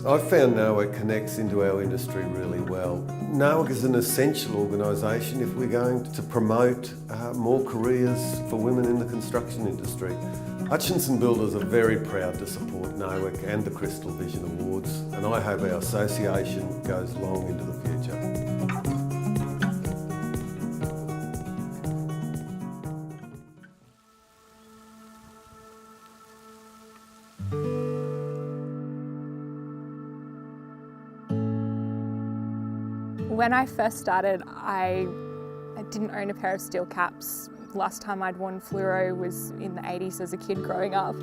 I've found NAWIC connects into our industry really well. NAWIC is an essential organisation if we're going to promote more careers for women in the construction industry. Hutchinson Builders are very proud to support NAWIC and the Crystal Vision Awards, and I hope our association goes long into the future. When I first started, I didn't own a pair of steel caps. Last time I'd worn fluoro was in the 80s as a kid growing up.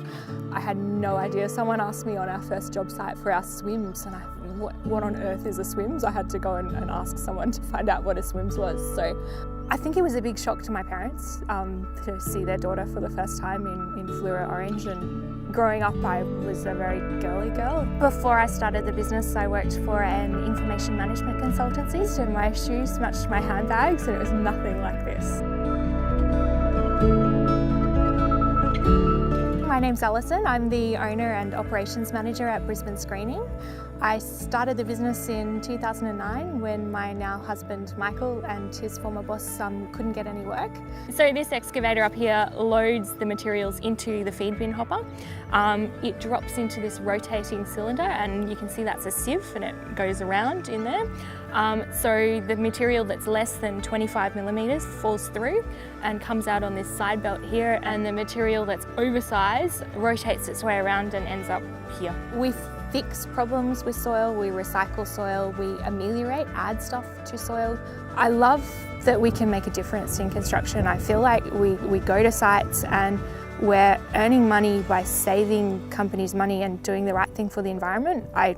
I had no idea. Someone asked me on our first job site for our swims, and what on earth is a swims? I had to go and ask someone to find out what a swims was. So I think it was a big shock to my parents to see their daughter for the first time in fluoro orange. And growing up, I was a very girly girl. Before I started the business, I worked for an information management consultancy. So my shoes matched my handbags, and it was nothing like this. My name's Alison. I'm the owner and operations manager at Brisbane Screening. I started the business in 2009 when my now husband Michael and his former boss couldn't get any work. So this excavator up here loads the materials into the feed bin hopper. It drops into this rotating cylinder, and you can see that's a sieve, and it goes around in there. So the material that's less than 25 millimetres falls through and comes out on this side belt here, and the material that's oversized rotates its way around and ends up here. We fix problems with soil, we recycle soil, we ameliorate, add stuff to soil. I love that we can make a difference in construction. I feel like we go to sites and we're earning money by saving companies money and doing the right thing for the environment. I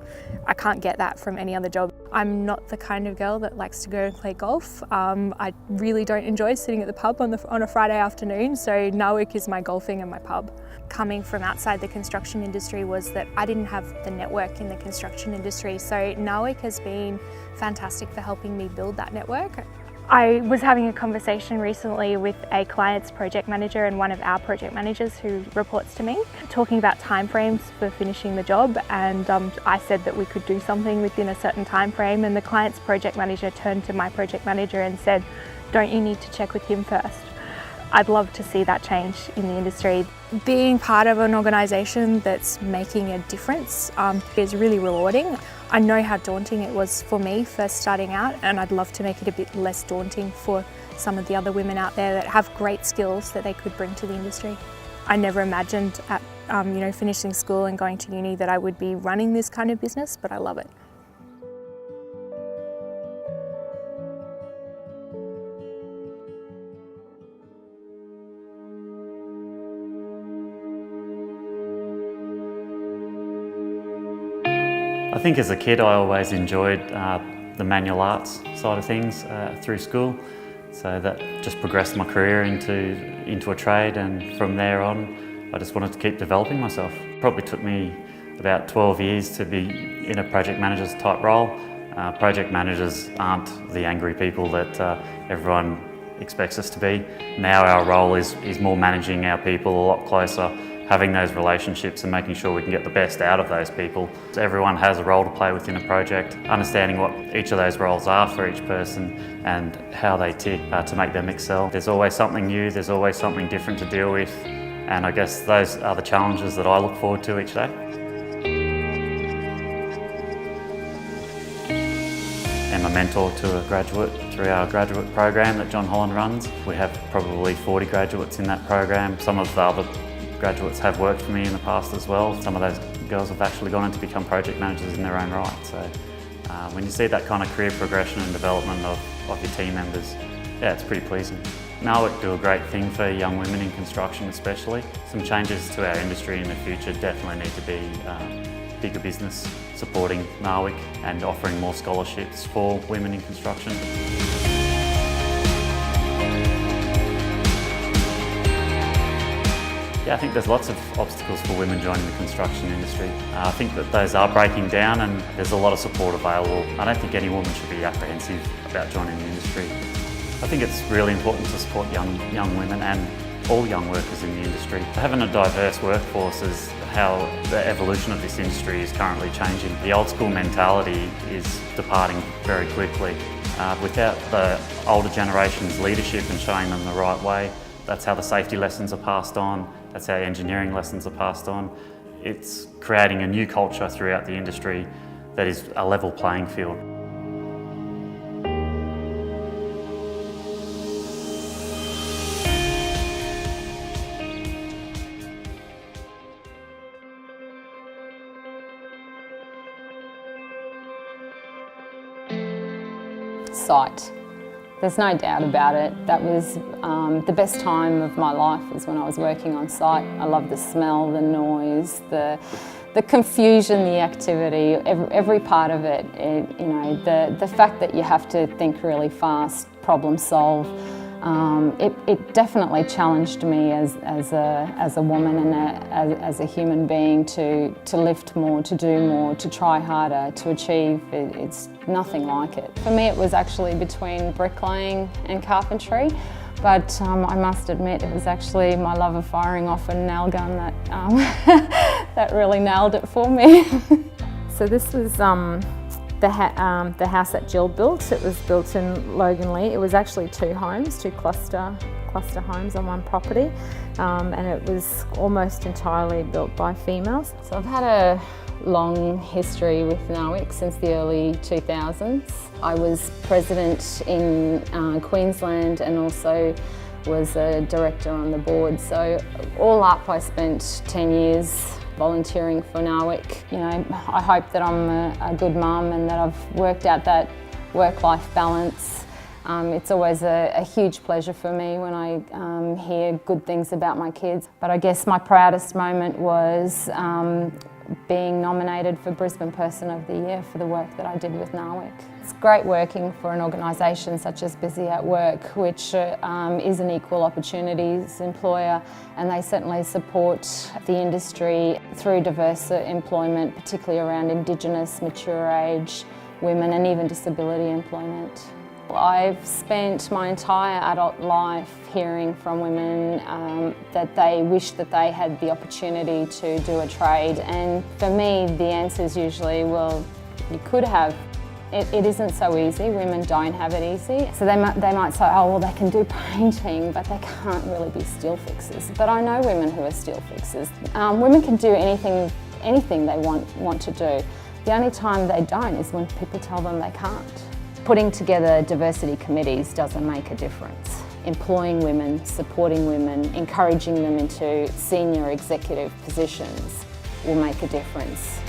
can't get that from any other job. I'm not the kind of girl that likes to go and play golf. I really don't enjoy sitting at the pub on a Friday afternoon, so NAWIC is my golfing and my pub. Coming from outside the construction industry was that I didn't have the network in the construction industry, so NAWIC has been fantastic for helping me build that network. I was having a conversation recently with a client's project manager and one of our project managers who reports to me, talking about timeframes for finishing the job, and I said that we could do something within a certain time frame, and the client's project manager turned to my project manager and said, "Don't you need to check with him first?" I'd love to see that change in the industry. Being part of an organisation that's making a difference is really rewarding. I know how daunting it was for me first starting out, and I'd love to make it a bit less daunting for some of the other women out there that have great skills that they could bring to the industry. I never imagined at finishing school and going to uni that I would be running this kind of business, but I love it. I think as a kid I always enjoyed the manual arts side of things through school, so that just progressed my career into a trade, and from there on I just wanted to keep developing myself. Probably took me about 12 years to be in a project manager's type role. Project managers aren't the angry people that everyone expects us to be. Now our role is more managing our people a lot closer, having those relationships and making sure we can get the best out of those people. So everyone has a role to play within a project, understanding what each of those roles are for each person and how they tick to make them excel. There's always something new, there's always something different to deal with, and I guess those are the challenges that I look forward to each day. I'm a mentor to a graduate through our graduate program that John Holland runs. We have probably 40 graduates in that program. Some of the other graduates have worked for me in the past as well. Some of those girls have actually gone on to become project managers in their own right. So when you see that kind of career progression and development of your team members, yeah, it's pretty pleasing. NAWIC do a great thing for young women in construction especially. Some changes to our industry in the future definitely need to be bigger business supporting NAWIC and offering more scholarships for women in construction. Yeah, I think there's lots of obstacles for women joining the construction industry. I think that those are breaking down and there's a lot of support available. I don't think any woman should be apprehensive about joining the industry. I think it's really important to support young women and all young workers in the industry. Having a diverse workforce how the evolution of this industry is currently changing. The old school mentality is departing very quickly. Without the older generation's leadership and showing them the right way, that's how the safety lessons are passed on, that's how engineering lessons are passed on. It's creating a new culture throughout the industry that is a level playing field. Site. There's no doubt about it. That was the best time of my life was when I was working on site. I love the smell, the noise, the confusion, the activity, every part of it. You know, the fact that you have to think really fast, problem solve. It definitely challenged me as a woman and as a human being to lift more, to do more, to try harder, to achieve. It's nothing like it. For me it was actually between bricklaying and carpentry, but I must admit it was actually my love of firing off a nail gun that, that really nailed it for me. So this was the house that Jill built. It was built in Loganlea. It was actually two cluster homes on one property, and it was almost entirely built by females. So I've had a long history with NAWIC since the early 2000s. I was president in Queensland and also was a director on the board. So all up I spent 10 years volunteering for NAWIC. You know, I hope that I'm a good mum and that I've worked out that work-life balance. It's always a huge pleasure for me when I hear good things about my kids. But I guess my proudest moment was being nominated for Brisbane Person of the Year for the work that I did with NAWIC. It's great working for an organisation such as Busy at Work, which is an equal opportunities employer, and they certainly support the industry through diverse employment, particularly around Indigenous, mature age, women and even disability employment. I've spent my entire adult life hearing from women that they wish that they had the opportunity to do a trade, and for me the answer is usually, well, you could have. It isn't so easy. Women don't have it easy. So they might say, oh well, they can do painting, but they can't really be steel fixers. But I know women who are steel fixers. Women can do anything they want to do. The only time they don't is when people tell them they can't. Putting together diversity committees doesn't make a difference. Employing women, supporting women, encouraging them into senior executive positions will make a difference.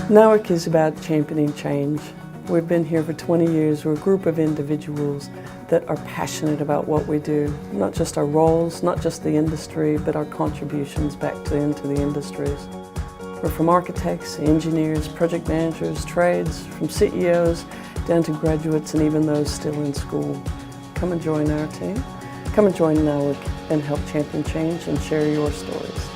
NAWIC is about championing change. We've been here for 20 years. We're a group of individuals that are passionate about what we do. Not just our roles, not just the industry, but our contributions back into the industries. We're from architects, engineers, project managers, trades, from CEOs down to graduates and even those still in school. Come and join our team. Come and join NAWIC and help champion change and share your stories.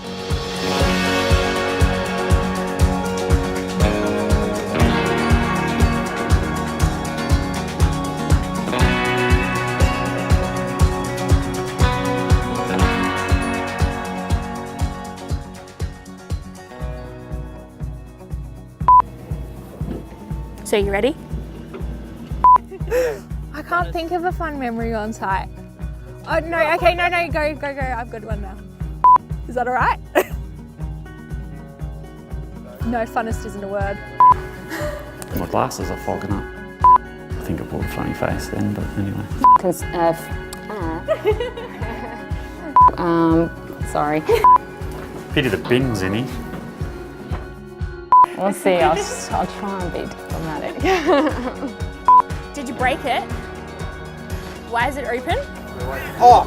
So you ready? I can't think of a fun memory on site. Oh no, okay, no, go. I've got one now. Is that all right? No, funnest isn't a word. My glasses are fogging up. I think I pulled a funny face then, but anyway. Sorry. Pity the bin's in here. We'll see, I'll try and be diplomatic. Did you break it? Why is it open? Oh!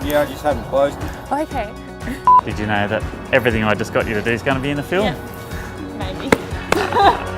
Yeah, I just haven't closed it. Okay. Did you know that everything I just got you to do is going to be in the film? Yeah, maybe.